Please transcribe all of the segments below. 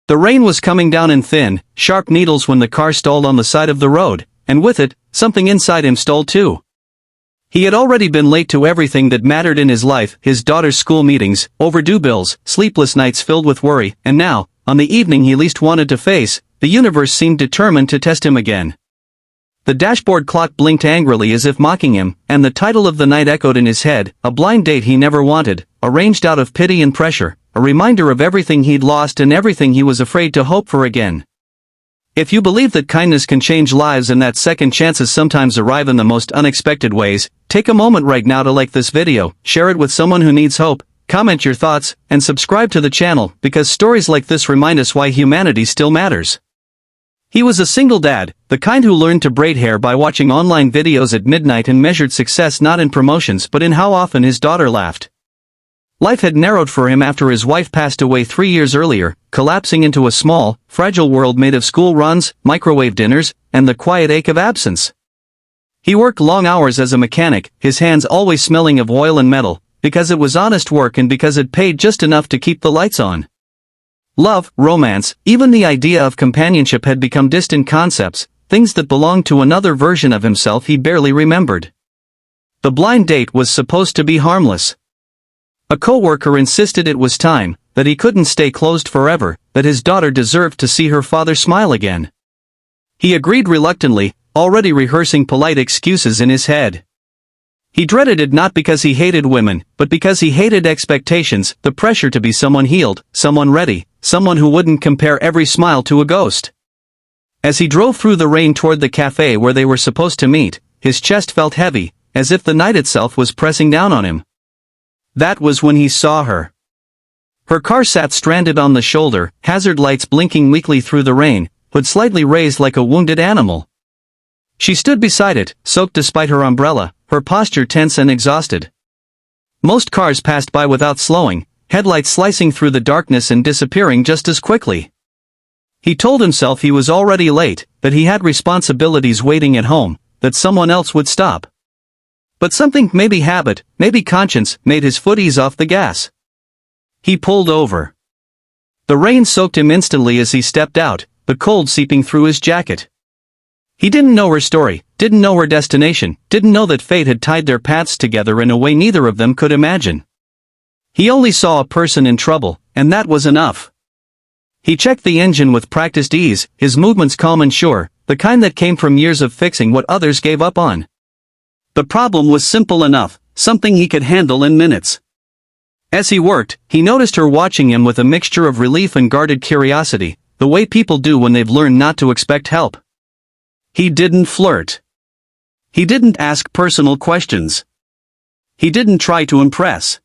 The rain was coming down in thin, sharp needles when the car stalled on the side of the road, and with it, something inside him stalled too. He had already been late to everything that mattered in his life, his daughter's school meetings, overdue bills, sleepless nights filled with worry, and now, on the evening he least wanted to face, the universe seemed determined to test him again. The dashboard clock blinked angrily as if mocking him, and the title of the night echoed in his head, a blind date he never wanted, arranged out of pity and pressure, a reminder of everything he'd lost and everything he was afraid to hope for again. If you believe that kindness can change lives and that second chances sometimes arrive in the most unexpected ways, take a moment right now to like this video, share it with someone who needs hope, comment your thoughts, and subscribe to the channel, because stories like this remind us why humanity still matters. He was a single dad, the kind who learned to braid hair by watching online videos at midnight and measured success not in promotions but in how often his daughter laughed. Life had narrowed for him after his wife passed away 3 years earlier, collapsing into a small, fragile world made of school runs, microwave dinners, and the quiet ache of absence. He worked long hours as a mechanic, his hands always smelling of oil and metal, because it was honest work and because it paid just enough to keep the lights on. Love, romance, even the idea of companionship had become distant concepts, things that belonged to another version of himself he barely remembered. The blind date was supposed to be harmless. A co-worker insisted it was time, that he couldn't stay closed forever, that his daughter deserved to see her father smile again. He agreed reluctantly, already rehearsing polite excuses in his head. He dreaded it not because he hated women, but because he hated expectations, the pressure to be someone healed, someone ready, someone who wouldn't compare every smile to a ghost. As he drove through the rain toward the cafe where they were supposed to meet, his chest felt heavy, as if the night itself was pressing down on him. That was when he saw her. Her car sat stranded on the shoulder, hazard lights blinking weakly through the rain, hood slightly raised like a wounded animal. She stood beside it, soaked despite her umbrella, her posture tense and exhausted. Most cars passed by without slowing, headlights slicing through the darkness and disappearing just as quickly. He told himself he was already late, that he had responsibilities waiting at home, that someone else would stop. But something, maybe habit, maybe conscience, made his foot ease off the gas. He pulled over. The rain soaked him instantly as he stepped out, the cold seeping through his jacket. He didn't know her story, didn't know her destination, didn't know that fate had tied their paths together in a way neither of them could imagine. He only saw a person in trouble, and that was enough. He checked the engine with practiced ease, his movements calm and sure, the kind that came from years of fixing what others gave up on. The problem was simple enough, something he could handle in minutes. As he worked, he noticed her watching him with a mixture of relief and guarded curiosity, the way people do when they've learned not to expect help. He didn't flirt. He didn't ask personal questions. He didn't try to impress.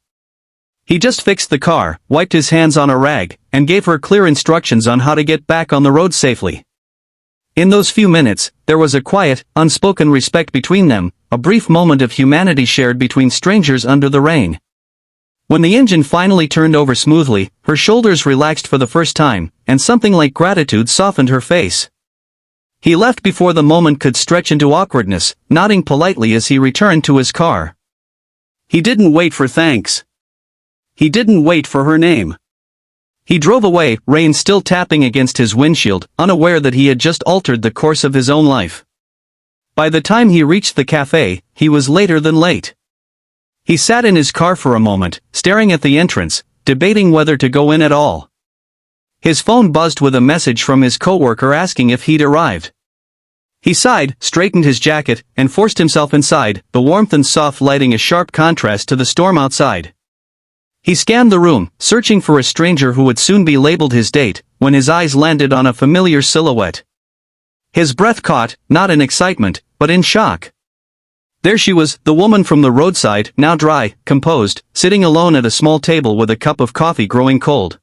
He just fixed the car, wiped his hands on a rag, and gave her clear instructions on how to get back on the road safely. In those few minutes, there was a quiet, unspoken respect between them, a brief moment of humanity shared between strangers under the rain. When the engine finally turned over smoothly, her shoulders relaxed for the first time, and something like gratitude softened her face. He left before the moment could stretch into awkwardness, nodding politely as he returned to his car. He didn't wait for thanks. He didn't wait for her name. He drove away, rain still tapping against his windshield, unaware that he had just altered the course of his own life. By the time he reached the cafe, he was later than late. He sat in his car for a moment, staring at the entrance, debating whether to go in at all. His phone buzzed with a message from his coworker asking if he'd arrived. He sighed, straightened his jacket, and forced himself inside, the warmth and soft lighting a sharp contrast to the storm outside. He scanned the room, searching for a stranger who would soon be labeled his date, when his eyes landed on a familiar silhouette. His breath caught, not in excitement, but in shock. There she was, the woman from the roadside, now dry, composed, sitting alone at a small table with a cup of coffee growing cold.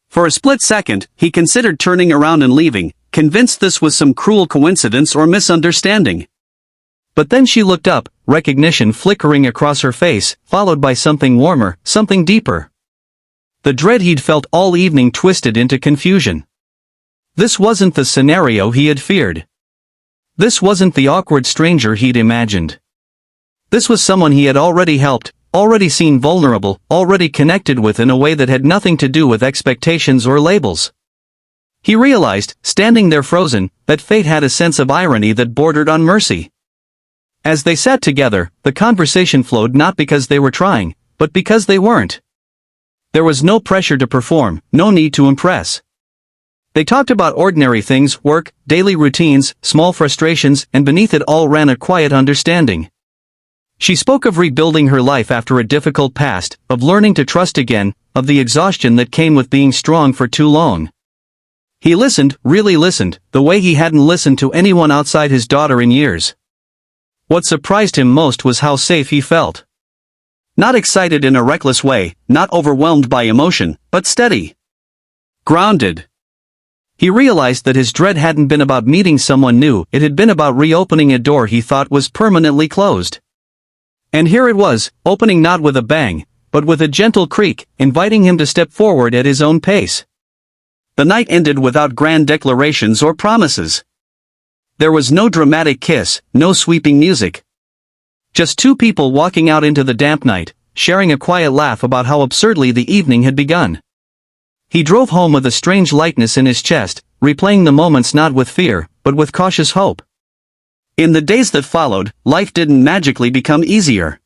For a split second, he considered turning around and leaving, convinced this was some cruel coincidence or misunderstanding. But then she looked up, recognition flickering across her face, followed by something warmer, something deeper. The dread he'd felt all evening twisted into confusion. This wasn't the scenario he had feared. This wasn't the awkward stranger he'd imagined. This was someone he had already helped, already seen vulnerable, already connected with in a way that had nothing to do with expectations or labels. He realized, standing there frozen, that fate had a sense of irony that bordered on mercy. As they sat together, the conversation flowed not because they were trying, but because they weren't. There was no pressure to perform, no need to impress. They talked about ordinary things, work, daily routines, small frustrations, and beneath it all ran a quiet understanding. She spoke of rebuilding her life after a difficult past, of learning to trust again, of the exhaustion that came with being strong for too long. He listened, really listened, the way he hadn't listened to anyone outside his daughter in years. What surprised him most was how safe he felt. Not excited in a reckless way, not overwhelmed by emotion, but steady. Grounded. He realized that his dread hadn't been about meeting someone new, it had been about reopening a door he thought was permanently closed. And here it was, opening not with a bang, but with a gentle creak, inviting him to step forward at his own pace. The night ended without grand declarations or promises. There was no dramatic kiss, no sweeping music. Just two people walking out into the damp night, sharing a quiet laugh about how absurdly the evening had begun. He drove home with a strange lightness in his chest, replaying the moments not with fear, but with cautious hope. In the days that followed, life didn't magically become easier.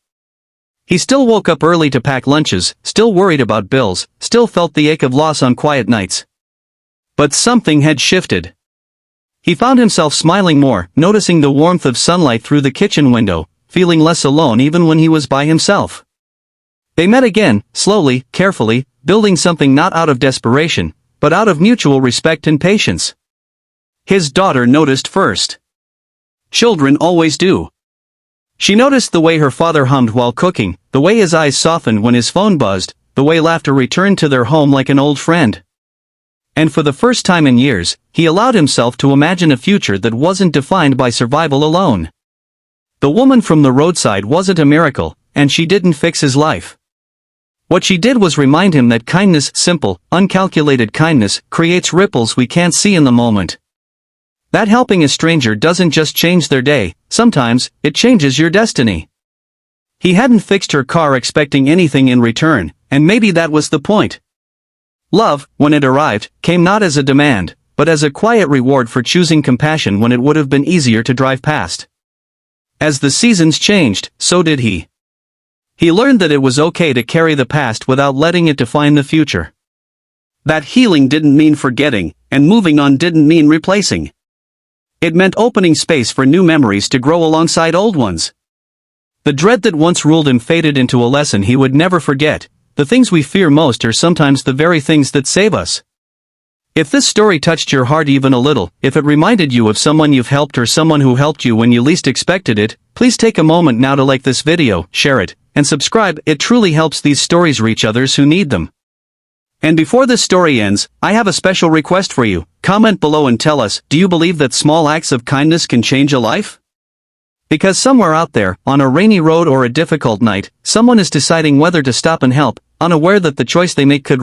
He still woke up early to pack lunches, still worried about bills, still felt the ache of loss on quiet nights. But something had shifted. He found himself smiling more, noticing the warmth of sunlight through the kitchen window, feeling less alone even when he was by himself. They met again, slowly, carefully, building something not out of desperation, but out of mutual respect and patience. His daughter noticed first. Children always do. She noticed the way her father hummed while cooking, the way his eyes softened when his phone buzzed, the way laughter returned to their home like an old friend. And for the first time in years, he allowed himself to imagine a future that wasn't defined by survival alone. The woman from the roadside wasn't a miracle, and she didn't fix his life. What she did was remind him that kindness, simple, uncalculated kindness, creates ripples we can't see in the moment. That helping a stranger doesn't just change their day, sometimes, it changes your destiny. He hadn't fixed her car expecting anything in return, and maybe that was the point. Love, when it arrived, came not as a demand, but as a quiet reward for choosing compassion when it would have been easier to drive past. As the seasons changed, so did he. He learned that it was okay to carry the past without letting it define the future. That healing didn't mean forgetting, and moving on didn't mean replacing. It meant opening space for new memories to grow alongside old ones. The dread that once ruled him faded into a lesson he would never forget. The things we fear most are sometimes the very things that save us. If this story touched your heart even a little, if it reminded you of someone you've helped or someone who helped you when you least expected it, please take a moment now to like this video, share it, and subscribe. It truly helps these stories reach others who need them. And before this story ends, I have a special request for you. Comment below and tell us, do you believe that small acts of kindness can change a life? Because somewhere out there, on a rainy road or a difficult night, someone is deciding whether to stop and help, unaware that the choice they make could